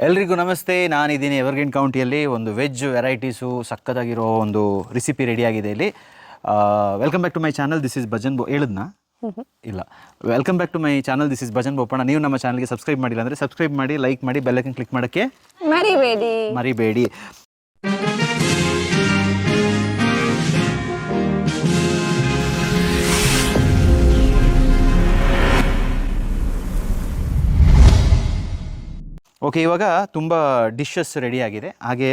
ಎಲ್ರಿಗೂ ನಮಸ್ತೆ. ನಾನಿದ್ದೀನಿ ಎವರ್ಗ್ರೀನ್ ಕೌಂಟಿಯಲ್ಲಿ. ಒಂದು ವೆಜ್ ವೆರೈಟೀಸು ಸಕ್ಕತ್ತಾಗಿರೋ ಒಂದು ರೆಸಿಪಿ ರೆಡಿಯಾಗಿದೆ ಇಲ್ಲಿ. Welcome back to my channel. This is Bhajan ಹೇಳಿದ್ನಾ? ಇಲ್ಲ. Welcome back to my channel. This is Bhajan Bopanna. ನೀವು ನಮ್ಮ ಚಾನಲ್ಗೆ ಸಬ್ಸ್ಕ್ರೈಬ್ ಮಾಡಿಲ್ಲ ಅಂದರೆ ಸಬ್ಸ್ಕ್ರೈಬ್ ಮಾಡಿ, ಲೈಕ್ ಮಾಡಿ, ಬೆಲ್ ಐಕನ್ ಕ್ಲಿಕ್ ಮಾಡೋಕ್ಕೆ ಮರಿಬೇಡಿ. ಓಕೆ, ಇವಾಗ ತುಂಬ ಡಿಶಸ್ ರೆಡಿಯಾಗಿದೆ. ಹಾಗೆ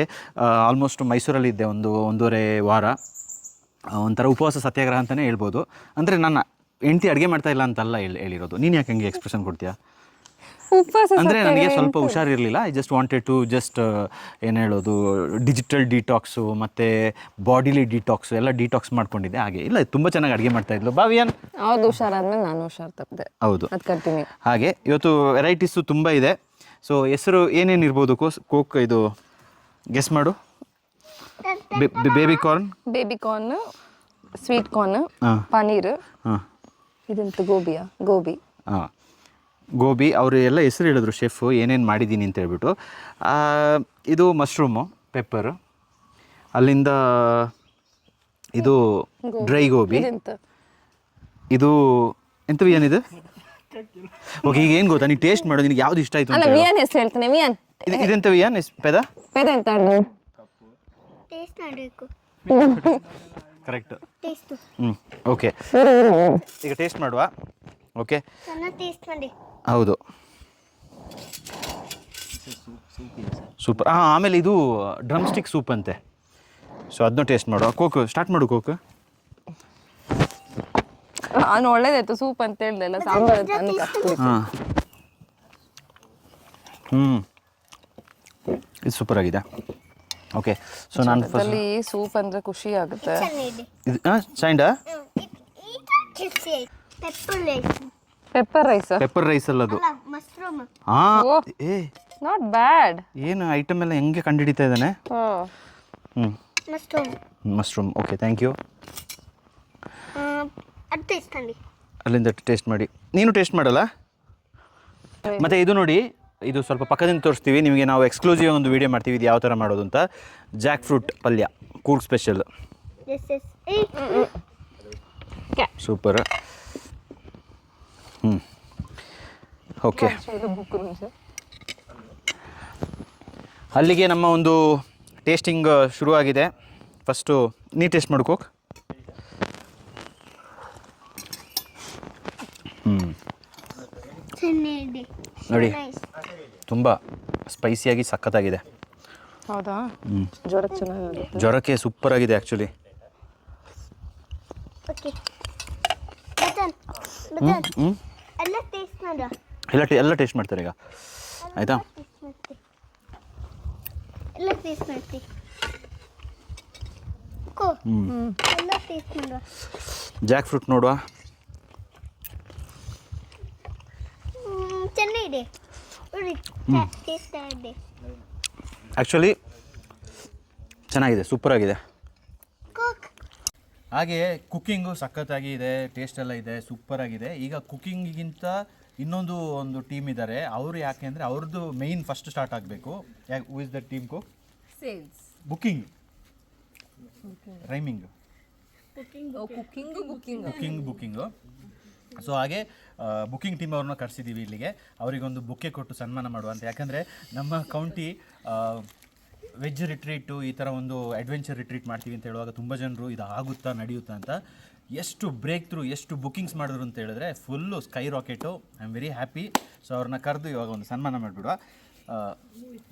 ಆಲ್ಮೋಸ್ಟ್ ಮೈಸೂರಲ್ಲಿದ್ದೆ ಒಂದೂವರೆ ವಾರ. ಒಂಥರ ಉಪವಾಸ ಸತ್ಯಾಗ್ರಹ ಅಂತಲೇ ಹೇಳ್ಬೋದು. ಅಂದರೆ ನನ್ನ ಹೆಂಡತಿ ಅಡುಗೆ ಮಾಡ್ತಾ ಇಲ್ಲ ಅಂತಲ್ಲ ಹೇಳಿರೋದು. ನೀನು ಯಾಕೆ ಹಂಗೆ ಎಕ್ಸ್ಪ್ರೆಷನ್ ಕೊಡ್ತೀಯಾ? ಅಂದರೆ ನನಗೆ ಸ್ವಲ್ಪ ಹುಷಾರಿರಲಿಲ್ಲ. ಐ ಜಸ್ಟ್ ವಾಂಟೆಡ್ ಟು ಏನು ಹೇಳೋದು, ಡಿಜಿಟಲ್ ಡಿಟಾಕ್ಸು ಮತ್ತು ಬಾಡಿಲಿ ಡಿಟಾಕ್ಸು ಎಲ್ಲ ಡಿಟಾಕ್ಸ್ ಮಾಡ್ಕೊಂಡಿದ್ದೆ. ಹಾಗೆ ಇಲ್ಲ, ತುಂಬ ಚೆನ್ನಾಗಿ ಅಡುಗೆ ಮಾಡ್ತಾಯಿದ್ಲು ಭಾವಿಯನ್. ಹೌದು, ಹುಷಾರಾದ್ಮೇಲೆ ನಾನು ಹುಷಾರು ತಪ್ಪಿದೆ. ಹೌದು, ಹಾಗೆ ಇವತ್ತು ವೆರೈಟೀಸು ತುಂಬ ಇದೆ. ಸೊ ಹೆಸರು ಏನೇನು ಇರ್ಬೋದು? ಕೋಕ್ ಇದು ಗೆಸ್ ಮಾಡು. Baby corn, sweet corn, paneer, ಇದಂತ ಗೋಬಿ. ಹಾಂ, ಗೋಬಿ. ಅವರು ಎಲ್ಲ ಹೆಸರು ಹೇಳಿದ್ರು ಶೆಫ್, ಏನೇನು ಮಾಡಿದ್ದೀನಿ ಅಂತ ಹೇಳ್ಬಿಟ್ಟು. ಇದು ಮಶ್ರೂಮು, ಪೆಪ್ಪರ್, ಅಲ್ಲಿಂದ ಇದು ಡ್ರೈ ಗೋಬಿ, ಇದು ಎಂಥವು ಏನಿದೆ. ಓಕೆ, ಈಗ ಏನು ಗೊತ್ತಾ, ನೀನು ಟೇಸ್ಟ್ ಮಾಡು, ನಿನಗೆ ಯಾವ್ದು ಇಷ್ಟ ಆಯಿತು ಅಂತ. ಇದೆಂತ ವಿಯಾನ್ ಪೆದ ಅಂತ ಟೇಸ್ಟ್ ಮಾಡಬೇಕು. ಕರೆಕ್ಟ್. ಓಕೆ, ಈಗ ಟೇಸ್ಟ್ ಮಾಡುವ. ಓಕೆ, ಟೇಸ್ಟ್ ಮಾಡಿ. ಹೌದು, ಸೂಪರ್. ಆಮೇಲೆ ಇದು ಡ್ರಮ್ ಸ್ಟಿಕ್ ಸೂಪ್ ಅಂತೆ. ಸೊ ಅದನ್ನು ಟೇಸ್ಟ್ ಮಾಡುವ. ಕೋಕ್ ಸ್ಟಾರ್ಟ್ ಮಾಡು. ಕೋಕ್ ನಾನು ಒಳ್ಳೇದಾಯ್ತು ಸೂಪ್ ಅಂತ ಹೇಳ್ದಲ್ಲ, ಸಾಂಬಾರು ಹಾಂ. ಇದು ಸೂಪರ್ ಆಗಿದೆ. ಓಕೆ, ಸೊ ನಾನು ಅಲ್ಲಿ ಸೂಪ್ ಅಂದರೆ ಖುಷಿ ಆಗುತ್ತೆ. ಇದು ಚೈಂಡಾ ಪೆಪ್ಪರ್ ರೈಸ್ ಅಲ್ಲದು. ಹಾಂ, ನಾಟ್ ಬ್ಯಾಡ್. ಏನು ಐಟಮ್ ಎಲ್ಲ ಹೆಂಗೆ ಕಂಡುಹಿಡಿತಾ ಇದ್ದಾನೆ. ಮಶ್ರೂಮ್. Okay, thank you. ಅಲ್ಲಿಂದ ಟೇಸ್ಟ್ ಮಾಡಿ. ನೀನು ಟೇಸ್ಟ್ ಮಾಡಲ್ಲ? ಮತ್ತು ಇದು ನೋಡಿ, ಇದು ಸ್ವಲ್ಪ ಪಕ್ಕದಿಂದ ತೋರಿಸ್ತೀವಿ ನಿಮಗೆ. ನಾವು ಎಕ್ಸ್ಕ್ಲೂಸಿವ್ ಒಂದು ವೀಡಿಯೋ ಮಾಡ್ತೀವಿ ಇದು ಯಾವ ಥರ ಮಾಡೋದು ಅಂತ. ಜಾಕ್ ಫ್ರೂಟ್ ಪಲ್ಯ, ಕೂರ್ಗ್ ಸ್ಪೆಷಲ್. ಸೂಪರ್. ಓಕೆ, ಅಲ್ಲಿಗೆ ನಮ್ಮ ಒಂದು ಟೇಸ್ಟಿಂಗ್ ಶುರುವಾಗಿದೆ. ಫಸ್ಟು ನೀ ಟೇಸ್ಟ್ ಮಾಡ್ಕೋಕ್. ನೋಡಿ, ತುಂಬ ಸ್ಪೈಸಿಯಾಗಿ ಸಖತ್ತಾಗಿದೆ. ಹೌದಾ? ಜ್ವರಕ್ಕೆ ಸೂಪರ್ ಆಗಿದೆ ಆ್ಯಕ್ಚುಲಿ. ಎಲ್ಲ ಟೇಸ್ಟ್ ಮಾಡ್ತಾರೆ ಈಗ, ಆಯಿತಾ? ಜಾಕ್ ಫ್ರೂಟ್ ನೋಡುವ. ಆ್ಯಕ್ಚುಲಿ ಚೆನ್ನಾಗಿದೆ, ಸೂಪರ್ ಆಗಿದೆ. ಹಾಗೆ ಕುಕ್ಕಿಂಗು ಸಖತ್ತಾಗಿ ಇದೆ, ಟೇಸ್ಟ್ ಎಲ್ಲ ಇದೆ, ಸೂಪರ್ ಆಗಿದೆ. ಈಗ ಕುಕ್ಕಿಂಗಿಗಿಂತ ಒಂದು ಟೀಮ್ ಇದ್ದಾರೆ. ಅವರು ಯಾಕೆ ಅಂದರೆ ಅವ್ರದ್ದು ಮೇಯ್ನ್ ಫಸ್ಟ್ ಸ್ಟಾರ್ಟ್ ಆಗಬೇಕು. Who is the team cook? Sales, booking, rhyming, booking. So ಹಾಗೆ ಬುಕ್ಕಿಂಗ್ ಟೀಮ್ ಅವ್ರನ್ನ ಕರೆಸಿದ್ದೀವಿ ಇಲ್ಲಿಗೆ. ಅವರಿಗೊಂದು ಬುಕ್ಕೆ ಕೊಟ್ಟು ಸನ್ಮಾನ ಮಾಡುವಂತ. ಯಾಕಂದರೆ ನಮ್ಮ ಕೌಂಟಿ ವೆಜ್ ರಿಟ್ರೀಟು, ಈ ಥರ ಒಂದು ಅಡ್ವೆಂಚರ್ ರಿಟ್ರೀಟ್ ಮಾಡ್ತೀವಿ ಅಂತ ಹೇಳುವಾಗ ತುಂಬ ಜನರು ಇದು ಆಗುತ್ತಾ, ನಡೆಯುತ್ತಾ ಅಂತ ಎಷ್ಟು ಬ್ರೇಕ್ ಥ್ರೂ, ಎಷ್ಟು ಬುಕ್ಕಿಂಗ್ಸ್ ಮಾಡಿದ್ರು ಅಂತ ಹೇಳಿದ್ರೆ full sky rocket. I am very happy. So ಅವ್ರನ್ನ ಕರೆದು ಇವಾಗ ಒಂದು ಸನ್ಮಾನ ಮಾಡಿಬಿಡುವ.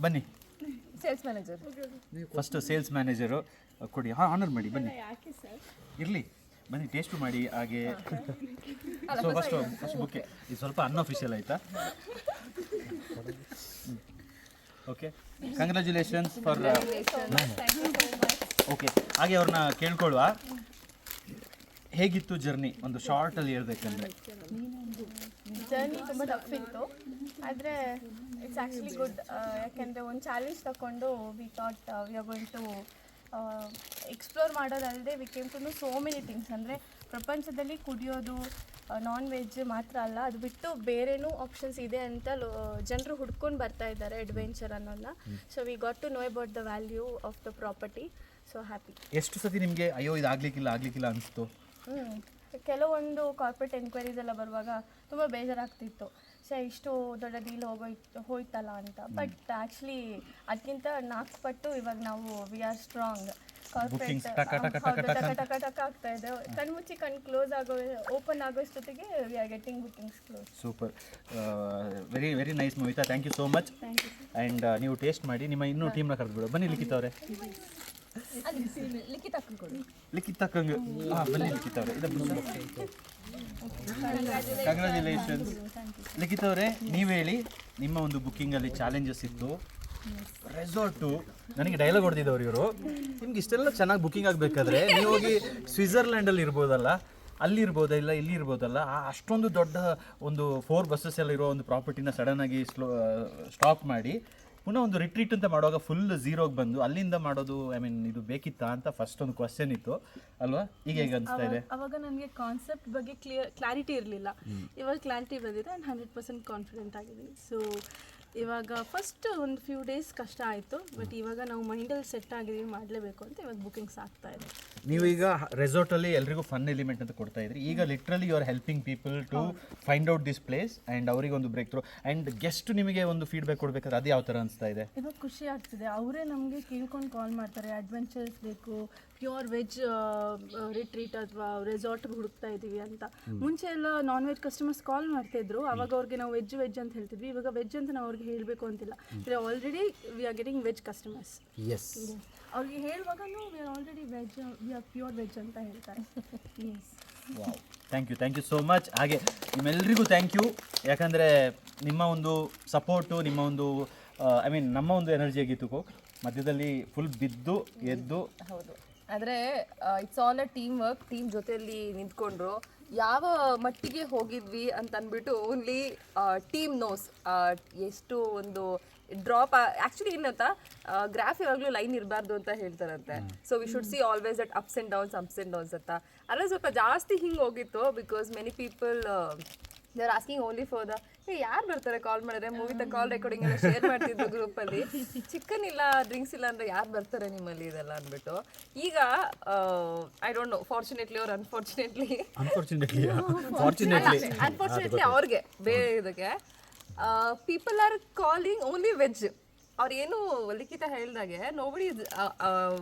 ಬನ್ನಿ, sales manager. First sales manager ಕೊಡಿ. ಆನರ್ ಮಾಡಿ, ಬನ್ನಿ. ಇರಲಿ, ಬನ್ನಿ, ಟೇಸ್ಟು ಮಾಡಿ. ಹಾಗೆ ಸೊ ಫಸ್ಟ್ ಬುಕ್ಕೆ. ಇದು ಸ್ವಲ್ಪ ಅನ್ಅಫಿಷಿಯಲ್ ಆಯಿತಾ? Okay, congratulations for. ಓಕೆ, ಹಾಗೆ ಅವ್ರನ್ನ ಕೇಳ್ಕೊಳ್ಳುವ, ಹೇಗಿತ್ತು ಜರ್ನಿ? ಒಂದು ಶಾರ್ಟಲ್ಲಿ ಹೇಳ್ಬೇಕಂದ್ರೆ. ಜರ್ನಿ ತುಂಬ ಟಫ್ ಇತ್ತು, ಆದರೆ ಇಟ್ಸ್ ಆ್ಯಕ್ಚುಲಿ ಗುಡ್. ಯಾಕೆಂದರೆ ಒಂದು ಚಾಲೆಂಜ್ ತಗೊಂಡು we thought we are going to explore ಮಾಡೋದಲ್ಲದೆ we came to know so many things. ಅಂದರೆ ಪ್ರಪಂಚದಲ್ಲಿ ಕುಡಿಯೋದು, ನಾನ್ ವೆಜ್ ಮಾತ್ರ ಅಲ್ಲ, ಅದು ಬಿಟ್ಟು ಬೇರೆನೂ ಆಪ್ಷನ್ಸ್ ಇದೆ ಅಂತ ಜನರು ಹುಡ್ಕೊಂಡು ಬರ್ತಾ ಇದ್ದಾರೆ ಅಡ್ವೆಂಚರ್ ಅನ್ನೋದನ್ನ. So we got to know about the value of the property. So happy. ಎಷ್ಟು ಸತಿ ನಿಮಗೆ ಅಯ್ಯೋ ಇದು ಆಗ್ಲಿಕ್ಕಿಲ್ಲ ಅನಿಸ್ತು? ಕೆಲವೊಂದು ಕಾರ್ಪೊರೇಟ್ ಎನ್ಕ್ವೈರೀಸ್ ಎಲ್ಲ ಬರುವಾಗ ತುಂಬ ಬೇಜಾರಾಗ್ತಿತ್ತು, ಸೊ ಇಷ್ಟು ದೊಡ್ಡ ಡೀಲ್ ಹೋಯ್ತಲ್ಲ ಅಂತ. ಬಟ್ ಆ್ಯಕ್ಚುಲಿ ಅದಕ್ಕಿಂತ 4 ಪಟ್ಟು ಇವಾಗ ನಾವು ವಿ ಆರ್ ಸ್ಟ್ರಾಂಗ್. ಕಾರ್ಪೊರೇಟ್ ಟಕ ಆಗ್ತಾ ಇದೆ. ಕಣ್ಮುಚ್ಚಿ ಕ್ಲೋಸ್ ಓಪನ್ ಆಗೋಷ್ಟೊತ್ತಿಗೆ we are getting bookings close. Super, very nice Mohita, thank you so much. And ನೀವು ಟೇಸ್ಟ್ ಮಾಡಿ, ನಿಮ್ಮ ಇನ್ನೂ ಟೀಮ್ನ ಕರೆದ್ಬಿಡು. ಬನ್ನಿ ಲಿಖಿತ್ ಅವರೇ. ಲಿಖಿತ್ ಅಕ್ಕಂಗೆ ಬನ್ನಿ ಲಿಖಿತ್ ಅವರೇ. ಕಂಗ್ರ್ಯಾಚುಲೇಷನ್ಸ್ ಲಿಖಿತ್ ಅವರೇ. ನೀವು ಹೇಳಿ, ನಿಮ್ಮ ಒಂದು ಬುಕ್ಕಿಂಗಲ್ಲಿ ಚಾಲೆಂಜಸ್ ಇತ್ತು, ರೆಸಾರ್ಟು, ನನಗೆ ಡೈಲಾಗ್ ಹೊಡೆದಿದ್ದವ್ರು ಇವರು. ನಿಮ್ಗೆ ಇಷ್ಟೆಲ್ಲ ಚೆನ್ನಾಗಿ ಬುಕ್ಕಿಂಗ್ ಆಗಬೇಕಾದ್ರೆ ನೀವು ಹೋಗಿ ಸ್ವಿಟ್ಜರ್ಲ್ಯಾಂಡಲ್ಲಿ ಇರ್ಬೋದಲ್ಲ, ಅಲ್ಲಿ ಇರ್ಬೋದಾ, ಇಲ್ಲ ಇಲ್ಲಿ ಇರ್ಬೋದಲ್ಲ. ಅಷ್ಟೊಂದು ದೊಡ್ಡ ಒಂದು 4 ಬಸ್ಸಸ್ ಎಲ್ಲ ಇರೋ ಒಂದು ಪ್ರಾಪರ್ಟಿನ ಸಡನ್ನಾಗಿ ಸ್ಟಾಪ್ ಮಾಡಿ ಪುನಃ ಒಂದು ರಿಟ್ರೀಟ್ ಅಂತ ಮಾಡುವಾಗ ಫುಲ್ ಝೀರೋಗೆ ಬಂದು ಅಲ್ಲಿಂದ ಮಾಡೋದು, ಐ ಮೀನ್ ಇದು ಬೇಕಿತ್ತಾ ಅಂತ ಫಸ್ಟ್ ಒಂದು ಕ್ವಶನ್ ಇತ್ತು ಅಲ್ವಾ? ಈಗ ಹೇಗೆ ಅನಿಸ್ತಾ ಇದೆ? ಅವಾಗ ನನಗೆ ಕಾನ್ಸೆಪ್ಟ್ ಬಗ್ಗೆ ಕ್ಲಾರಿಟಿ ಇರಲಿಲ್ಲ. ಇವಾಗ ಕ್ಲಾರಿಟಿ ಬಂದಿದೆ ಆ್ಯಂಡ್ 100% ಕಾನ್ಫಿಡೆಂಟ್ ಆಗಿದ್ದೀನಿ. ಸೊ ಇವಾಗ ಫಸ್ಟ್ ಒಂದು ಫ್ಯೂ ಡೇಸ್ ಕಷ್ಟ ಆಯಿತು, ಬಟ್ ಇವಾಗ ನಾವು ಮೈಂಡಲ್ಲಿ ಸೆಟ್ ಆಗಿದ್ದೀವಿ, ಮಾಡಲೇಬೇಕು ಅಂತ ಇವಾಗ ಬುಕಿಂಗ್ಸ್ ಆಗ್ತಾ ಇದೆ. ನೀವು ಈಗ ರೆಸಾರ್ಟಲ್ಲಿ ಎಲ್ರಿಗೂ ಫನ್ ಎಲಿಮೆಂಟ್ ಅಂತ ಕೊಡ್ತಾ ಇದ್ರಿ. ಈಗ literally you are helping people to find out this place and ಅವರಿಗೆ ಒಂದು ಬ್ರೇಕ್ ಥ್ರೂ. ಆ್ಯಂಡ್ ಗೆಸ್ಟ್ ನಿಮಗೆ ಒಂದು ಫೀಡ್ಬ್ಯಾಕ್ ಕೊಡಬೇಕಾದ್ರೆ ಅದು ಯಾವ ಥರ ಅನಿಸ್ತಾ ಇದೆ? ಇವಾಗ ಖುಷಿ ಆಗ್ತಿದೆ. ಅವರೇ ನಮಗೆ ಕೇಳ್ಕೊಂಡು ಕಾಲ್ ಮಾಡ್ತಾರೆ, ಅಡ್ವೆಂಚರ್ಸ್ ಬೇಕು, ಪ್ಯೂರ್ ವೆಜ್ ರಿಟ್ರೀಟ್ ಅಥವಾ ರೆಸಾರ್ಟ್ಗೆ ಹುಡುಕ್ತಾ ಇದ್ದೀವಿ ಅಂತ. ಮುಂಚೆ ಎಲ್ಲ ನಾನ್ ವೆಜ್ ಕಸ್ಟಮರ್ಸ್ ಕಾಲ್ ಮಾಡ್ತಾಯಿದ್ರು, ಅವಾಗ ಅವ್ರಿಗೆ ನಾವು ವೆಜ್ ಅಂತ ಹೇಳ್ತಿದ್ವಿ. ಇವಾಗ ವೆಜ್ ಅಂತ ನಾವು ಅವ್ರಿಗೆ ಹೇಳಬೇಕು ಅಂತಿಲ್ಲ. Already we are getting veg customers. Yes, ಅವ್ರಿಗೆ ಹೇಳುವಾಗಲೂ we are already veg, we are pure veg ಅಂತ ಹೇಳ್ತಾರೆ. Yes, wow, thank you so much. ಹಾಗೆ ನಿಮ್ಮೆಲ್ಲರಿಗೂ ಥ್ಯಾಂಕ್ ಯು, ಯಾಕಂದರೆ ನಿಮ್ಮ ಒಂದು ಸಪೋರ್ಟು, ನಿಮ್ಮ ಒಂದು ಐ ಮೀನ್ ನಮ್ಮ ಒಂದು ಎನರ್ಜಿ ಆಗಿತ್ತು. ಮಧ್ಯದಲ್ಲಿ ಫುಲ್ ಬಿದ್ದು ಎದ್ದು. ಹೌದು, ಆದರೆ it's all a team work. Team ಜೊತೆಯಲ್ಲಿ ನಿಂತ್ಕೊಂಡ್ರು. ಯಾವ ಮಟ್ಟಿಗೆ ಹೋಗಿದ್ವಿ ಅಂತ ಅಂದ್ಬಿಟ್ಟು ಓನ್ಲಿ ಟೀಮ್ ನೋಸ್ ಎಷ್ಟು ಒಂದು ಡ್ರಾಪ್. ಆ್ಯಕ್ಚುಲಿ ಏನಂತ ಗ್ರಾಫ್ ಯಾವಾಗಲೂ ಲೈನ್ ಇರಬಾರ್ದು ಅಂತ ಹೇಳ್ತಾರಂತೆ. So we should see always at ups and downs ಅಂತ. ಅಲ್ಲ ಸ್ವಲ್ಪ ಜಾಸ್ತಿ ಹಿಂಗೆ ಹೋಗಿತ್ತು, because many people they are asking only for the ಯಾರು ಬರ್ತಾರೆ ಕಾಲ್ ಮಾಡಿದ್ರೆ, ಮೂವಿ ತ ಕಾಲ್ ರೆಕಾರ್ಡಿಂಗ್ ಎಲ್ಲ ಶೇರ್ ಮಾಡ್ತಿದ್ರು ಗ್ರೂಪಲ್ಲಿ. ಚಿಕನ್ ಇಲ್ಲ, ಡ್ರಿಂಕ್ಸ್ ಇಲ್ಲ ಅಂದರೆ ಯಾರು ಬರ್ತಾರೆ ನಿಮ್ಮಲ್ಲಿ ಇದೆಲ್ಲ ಅಂದ್ಬಿಟ್ಟು. ಈಗ ಐ ಡೋಂಟ್ ನೋ, ಫಾರ್ಚುನೇಟ್ಲಿ ಅವ್ರು ಅನ್ಫಾರ್ಚುನೇಟ್ಲಿ ಅವ್ರಿಗೆ ಬೇರೆ ಇದಕ್ಕೆ people are calling only veg. ಅವ್ರೇನು ಲಿಖಿತ ಹೇಳ್ದಾಗೆ nobody is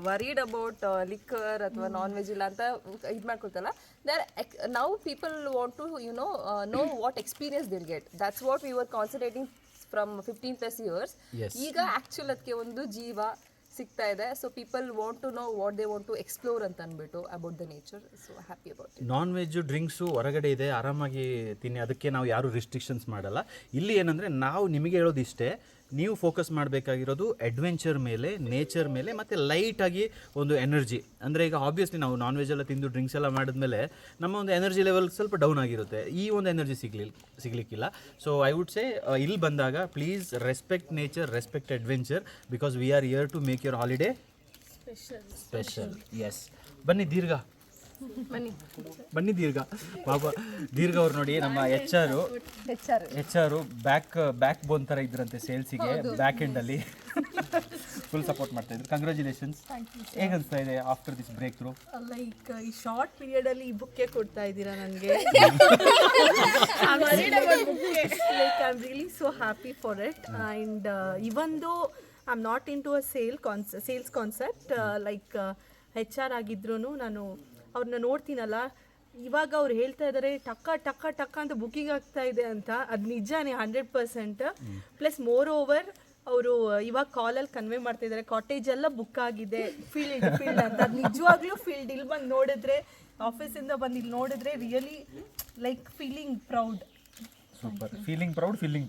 worried about liquor ಅಥವಾ ನಾನ್ ವೆಜ್ ಇಲ್ಲ ಅಂತ ಇದು ಮಾಡ್ಕೊಳ್ತಲ್ಲ. Now people want to know what experience they'll get. That's what we were concentrating from 15+ years. ಈಗ ಆ್ಯಕ್ಚುಲ್ ಅದಕ್ಕೆ ಒಂದು ಜೀವ ಸಿಗ್ತಾ ಇದೆ. So people want to know what they want to explore ಅಂತ ಅಂದ್ಬಿಟ್ಟು about the nature. So happy about it. Non veg drinks ಹೊರಗಡೆ ಇದೆ, ಆರಾಮಾಗಿ ತಿನ್ನಿ, ಅದಕ್ಕೆ ನಾವು ಯಾರೂ ರಿಸ್ಟ್ರಿಕ್ಷನ್ಸ್ ಮಾಡಲ್ಲ. ಇಲ್ಲಿ ಏನಂದರೆ ನಾವು ನಿಮಗೆ ಹೇಳೋದು ಇಷ್ಟೇ, ನೀವು ಫೋಕಸ್ ಮಾಡಬೇಕಾಗಿರೋದು ಅಡ್ವೆಂಚರ್ ಮೇಲೆ, ನೇಚರ್ ಮೇಲೆ, ಮತ್ತು ಲೈಟಾಗಿ ಒಂದು ಎನರ್ಜಿ. ಅಂದರೆ ಈಗ ಆಬ್ವಿಯಸ್ಲಿ ನಾವು ನಾನ್ ವೆಜ್ ಎಲ್ಲ ತಿಂದು ಡ್ರಿಂಕ್ಸ್ ಎಲ್ಲ ಮಾಡಿದ್ಮೇಲೆ ನಮ್ಮ ಒಂದು ಎನರ್ಜಿ ಲೆವೆಲ್ ಸ್ವಲ್ಪ ಡೌನ್ ಆಗಿರುತ್ತೆ. ಈ ಒಂದು ಎನರ್ಜಿ ಸಿಗಲಿಕ್ಕಿಲ್ಲ. ಸೊ ಐ ವುಡ್ ಸೇ ಇಲ್ಲಿ ಬಂದಾಗ please respect nature, respect adventure, because we are here to make your holiday special. Yes, ಬನ್ನಿ ದೀರ್ಘ, ಬನ್ನಿ ದೀರ್ಘ. ಪಾಪ ದೀರ್ಘ ಅವ್ರು ನೋಡಿ, ನಮ್ಮ ಎಚ್ ಆರ್ ಬ್ಯಾಕ್ ಬೋನ್ ಥರ ಇದ್ರಂತೆ ಸೇಲ್ಸಿಗೆ, ಬ್ಯಾಕ್ ಎಂಡಲ್ಲಿ ಫುಲ್ ಸಪೋರ್ಟ್ ಮಾಡ್ತಾ ಇದ್ರು. ಕಂಗ್ರ್ಯಾಚುಲೇಷನ್ಸ್. ಹೇಗೆ ಅನಿಸ್ತಾ ಇದೆ after this breakthrough? Like ಈ ಶಾರ್ಟ್ ಪೀರಿಯಡಲ್ಲಿ ಈ ಬುಕ್ಕೆ ಕೊಡ್ತಾ ಇದ್ದೀರಾ ನನಗೆ. Like I am really so happy for it. And even though I am not into a sales concept, like HR ಆಗಿದ್ರು ನಾನು ಅವ್ರನ್ನ ನೋಡ್ತೀನಲ್ಲ, ಇವಾಗ ಅವ್ರು ಹೇಳ್ತಾ ಇದ್ದಾರೆ ಟಕ್ಕ ಅಂತ ಬುಕ್ಕಿಂಗ್ ಆಗ್ತಾ ಇದೆ ಅಂತ. ಅದು ನಿಜಾನೇ 100%. ಪ್ಲಸ್ ಮೋರ್ ಓವರ್ ಅವರು ಇವಾಗ ಕಾಲಲ್ಲಿ ಕನ್ವೆ ಮಾಡ್ತಾ ಇದ್ದಾರೆ, ಕಾಟೇಜ್ ಎಲ್ಲ ಬುಕ್ ಆಗಿದೆ, ಫೀಲ್ಡ್ ಅಂತ. ಅದು ನಿಜವಾಗ್ಲೂ ಫೀಲ್ಡ್. ಇಲ್ಲಿ ಬಂದು ನೋಡಿದ್ರೆ, ಆಫೀಸಿಂದ ಬಂದು ಇಲ್ಲಿ ನೋಡಿದ್ರೆ really like feeling proud. Super, feeling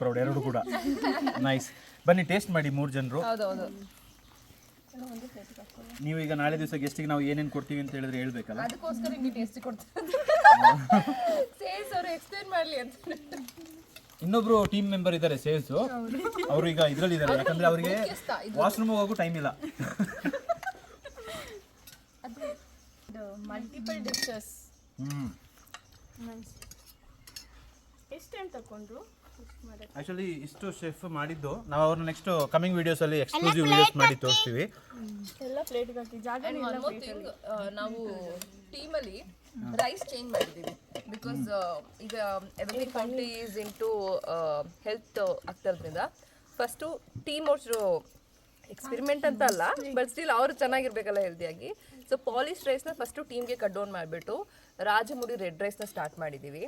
proud ಎರಡು ಕೂಡ ನೈಸ್. ಬನ್ನಿ ಟೇಸ್ಟ್ ಮಾಡಿ 3 ಜನರು. ಹೌದೌದು. ನೀವು ಈಗ ನಾಳೆ ದಿವಸ ಗೆಸ್ಟಿಗೆ ನಾವು ಏನೇನು ಕೊಡ್ತೀವಿ ಅಂತ ಹೇಳಿದ್ರೆ ಹೇಳ್ಬೇಕಲ್ಲ, ಅದಕ್ಕೋಸ್ಕರ ನಿಮಗೆ ಟೇಸ್ಟ್ ಕೊಡ್ತಾರೆ. ಸೇಲ್ಸ್ ಅವರು ಎಕ್ಸ್ಪ್ಲೇನ್ ಮಾಡಲಿ ಅಂತ. ಇನ್ನೊಬ್ರು ಟೀಮ್ ಮೆಂಬರ್ ಇದ್ದಾರೆ ಸೇಲ್ಸ್, ಅವರು ಈಗ ಇದರಲ್ಲಿ ಇದ್ದಾರೆ, ಯಾಕಂದ್ರೆ ಅವರಿಗೆ ವಾಶ್ರೂಮ್ ಹೋಗೋ ಟೈಮ್ ಇಲ್ಲ. Multiple dishes. ಎಷ್ಟು ಟೈಮ್ ತಗೊಂಡ್ರು ಆ್ಯಕ್ಚುಲಿ ಇಷ್ಟು ಶೆಫ್ ಮಾಡಿದ್ದು ನಾವು ಅವ್ರನ್ನ ನೆಕ್ಸ್ಟ್ ಕಮಿಂಗ್ ವೀಡಿಯೋಸಲ್ಲಿ ಎಕ್ಸ್ಕ್ಲೂಸಿವ್ ವೀಡಿಯೋಸ್ ಮಾಡಿ ತೋರಿಸ್ತೀವಿ. ಎಲ್ಲ ಪ್ಲೇಟ್ಗೆ ಹಾಕಿ ಜಾಗ ನಾವು ಟೀಮಲ್ಲಿ ರೈಸ್ ಚೇಂಜ್ ಮಾಡಿದ್ದೀವಿ ಬಿಕಾಸ್ ಈಗ every country is into health ಆಗ್ತಿರೋದ್ರಿಂದ ಫಸ್ಟು ಟೀಮ್ ಅವ್ರು ಎಕ್ಸ್ಪೆರಿಮೆಂಟ್ ಅಂತ ಅಲ್ಲ ಬಟ್ ಸ್ಟಿಲ್ ಅವರು ಚೆನ್ನಾಗಿರ್ಬೇಕಲ್ಲ ಹೆಲ್ದಿಯಾಗಿ. ಸೊ ಪಾಲಿಶ್ ರೈಸ್ನ ಫಸ್ಟು ಟೀಮ್ಗೆ ಕಟ್ ಡೌನ್ ಮಾಡಿಬಿಟ್ಟು ರಾಜಮುಡಿ ರೆಡ್ ರೈಸ್ನ ಸ್ಟಾರ್ಟ್ ಮಾಡಿದ್ದೀವಿ.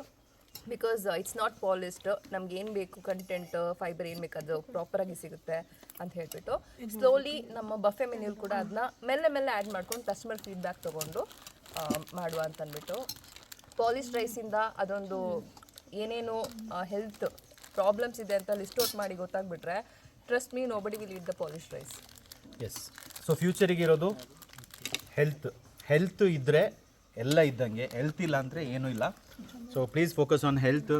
ಬಿಕಾಸ್ ಇಟ್ಸ್ ನಾಟ್ ಪಾಲಿಸ್ಡ್, ನಮ್ಗೆ ಏನು ಬೇಕು ಕಂಟೆಂಟ್ ಫೈಬರ್ ಏನು ಬೇಕು ಅದು ಪ್ರಾಪರಾಗಿ ಸಿಗುತ್ತೆ ಅಂತ ಹೇಳ್ಬಿಟ್ಟು ಸ್ಲೋಲಿ ನಮ್ಮ ಬಫೆ ಮೆನ್ಯೂಲ್ ಕೂಡ ಅದನ್ನ ಮೆಲ್ಲೆ ಆ್ಯಡ್ ಮಾಡ್ಕೊಂಡು ಕಸ್ಟಮರ್ ಫೀಡ್ಬ್ಯಾಕ್ ತೊಗೊಂಡು ಮಾಡುವ ಅಂತ ಅಂದ್ಬಿಟ್ಟು ಪಾಲಿಶ್ ರೈಸಿಂದ ಅದೊಂದು ಏನೇನು ಹೆಲ್ತ್ ಪ್ರಾಬ್ಲಮ್ಸ್ ಇದೆ ಅಂತ ಲಿಸ್ಟ್ ಔಟ್ ಮಾಡಿ ಗೊತ್ತಾಗ್ಬಿಟ್ರೆ trust me nobody will eat the polish rice. Yes, so ಫ್ಯೂಚರಿಗೆ ಇರೋದು ಹೆಲ್ತ್ ಇದ್ದರೆ ಎಲ್ಲ ಇದ್ದಂಗೆ, ಹೆಲ್ತ್ ಇಲ್ಲ ಅಂದರೆ ಏನೂ ಇಲ್ಲ. So please focus on health.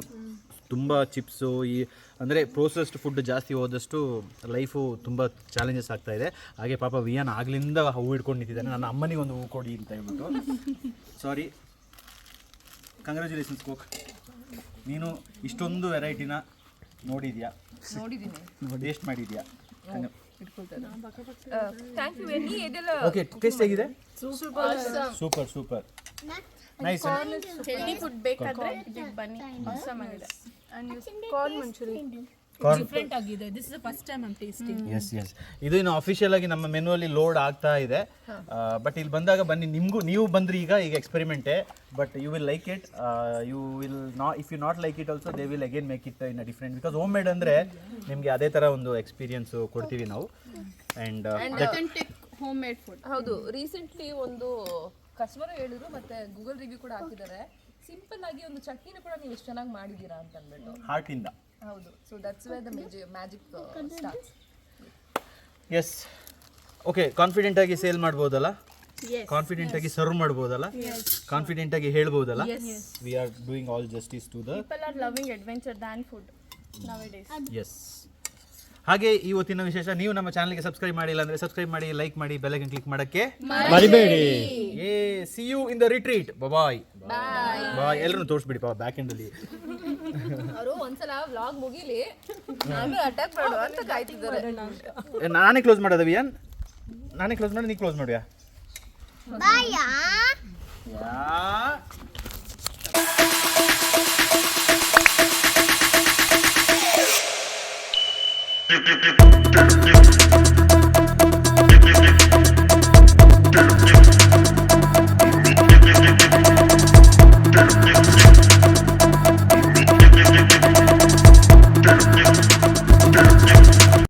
ತುಂಬ ಚಿಪ್ಸು ಈ ಅಂದರೆ ಪ್ರೋಸೆಸ್ಡ್ ಫುಡ್ ಜಾಸ್ತಿ ಹೋದಷ್ಟು ಲೈಫು ತುಂಬ ಚಾಲೆಂಜಸ್ ಆಗ್ತಾಯಿದೆ. ಹಾಗೆ ಪಾಪ ವಿಯಾನ್ ಆಗ್ಲಿಂದ ಹೂವು ಹಿಡ್ಕೊಂಡು ನಿಂತಿದ್ದಾನೆ, ನನ್ನ ಅಮ್ಮನಿಗೆ ಒಂದು ಹೂವು ಕೊಡಿ ಅಂತ ಹೇಳ್ಬಿಟ್ಟು. ಸಾರಿ, ಕಂಗ್ರ್ಯಾಚುಲೇಷನ್ಸ್ ಕೋಕ್, ನೀನು ಇಷ್ಟೊಂದು ವೆರೈಟಿನ ನೋಡಿದ್ಯಾ, ಟೇಸ್ಟ್ ಮಾಡಿದ್ಯಾ. ಥ್ಯಾಂಕ್ ಯು ವೆನ್ನಿ. ಇದೆಲ್ಲ ಓಕೆ, ಟೇಸ್ಟ್ ಹೇಗಿದೆ? Super nice. ಹೆಲ್ದಿ ಫುಡ್ ಬೇಕಾದ್ರೆ ಇದಕ್ಕೆ ಬನ್ನಿ, awesome ಆಗಿದೆ. ಕಾರ್ನ್ ಮಂಚೂರಿ ಡಿಫ್ರೆಂಟ್ ಆಗಿದೆ. This is the first time I tasting. Yes ಇದು ಇನ್ನು ಅಫಿಷಿಯಲ್ ಆಗಿ ನಮ್ಮ ಮೆನುವಲ್ಲಿ ಲೋಡ್ ಆಗ್ತಾ ಇದೆ. ಬಟ್ ಇಲ್ಲಿ ಬಂದಾಗ ಬನ್ನಿ, ನೀವು ಬಂದ್ರಿ ಈಗ ಎಕ್ಸ್ಪೆರಿಮೆಂಟೇ, but you will like it. You will not, if you not like it also they will again make it in a different, because home made ಅಂದರೆ ನಿಮಗೆ ಅದೇ ಥರ ಒಂದು ಎಕ್ಸ್ಪೀರಿಯನ್ಸು ಕೊಡ್ತೀವಿ ನಾವು. And home made food. ಹೌದು, ರೀಸೆಂಟ್ಲಿ ಒಂದು customer ಹೇಳಿದ್ರು ಮತ್ತೆ ಗೂಗಲ್ ರಿವ್ಯೂ ಕೂಡ ಹಾಕಿದ್ದಾರೆ, ಸಿಂಪಲ್ ಆಗಿ ಒಂದು ಚಟ್ನಿನ ಕೂಡ ನೀವು ಎಷ್ಟು ಚೆನ್ನಾಗಿ ಮಾಡಿದ್ದೀರಾ ಅಂತ ಅಂದ್ಬಿಟ್ಟು. ಹಾರ್ಟಿಂದ. ಹೌದು, so that's where the magic starts. Yes, okay, confident ಆಗಿ ಸೇಲ್ ಮಾಡ್ಬೋದಲ್ಲ, ಕಾನ್ಫಿಡೆಂಟ್ ಆಗಿ ಸರ್ವ್ ಮಾಡ್ಬೋದಲ್ಲ, ಕಾನ್ಫಿಡೆಂಟ್ ಆಗಿ ಹೇಳ್ಬೋದಲ್ಲ. We are doing all justice to the People are loving adventure than food nowadays. Yes. ಹಾಗೆ ಇವತ್ತಿನ ವಿಶೇಷ, ನೀವು ನಮ್ಮ ಚಾನಲ್ಗೆ ಸಬ್ಸ್ಕ್ರೈಬ್ ಮಾಡಿಲ್ಲ ಅಂದರೆ ಸಬ್ಸ್ಕ್ರೈಬ್ ಮಾಡಿ, ಲೈಕ್ ಮಾಡಿ, ಬೆಲ್ ಐಕನ್ ಕ್ಲಿಕ್ ಮಾಡೋಕ್ಕೆ ಮರಿಬೇಡಿ. See you in the retreat. Bye bye. ಎಲ್ಲರೂ ತೋರಿಸ್ಬಿಡಿ ಪಾಪ ಬ್ಯಾಕ್ ಎಂಡಲ್ಲಿ. ಅವರು ಒಂದ್ಸಲ ವ್ಲಾಗ್ ಮುಗಿಲಿ ಆಮೇಲೆ ಅಟ್ಯಾಕ್ ಮಾಡು ಅಂತ ಕಾಯ್ತಿದ್ದಾರೆ. ನಾನೇ ಕ್ಲೋಸ್ ಮಾಡೋದ ವಿಯಾನ್? ನಾನೇ ಕ್ಲೋಸ್ ಮಾಡಿ, ನೀ ಕ್ಲೋಸ್ ಮಾಡ್ಯಾ? ಬಾಯಾ.